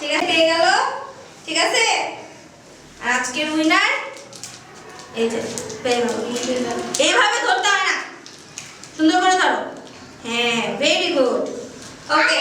ঠিক আছে, পেয়ে গেল। ঠিক আছে, আর আজকের উইনার এই যে পেয়ে গেল। এইভাবে ধরতে হয় না, সুন্দর করে ধরো। হ্যাঁ, ভেরি গুড। ওকে।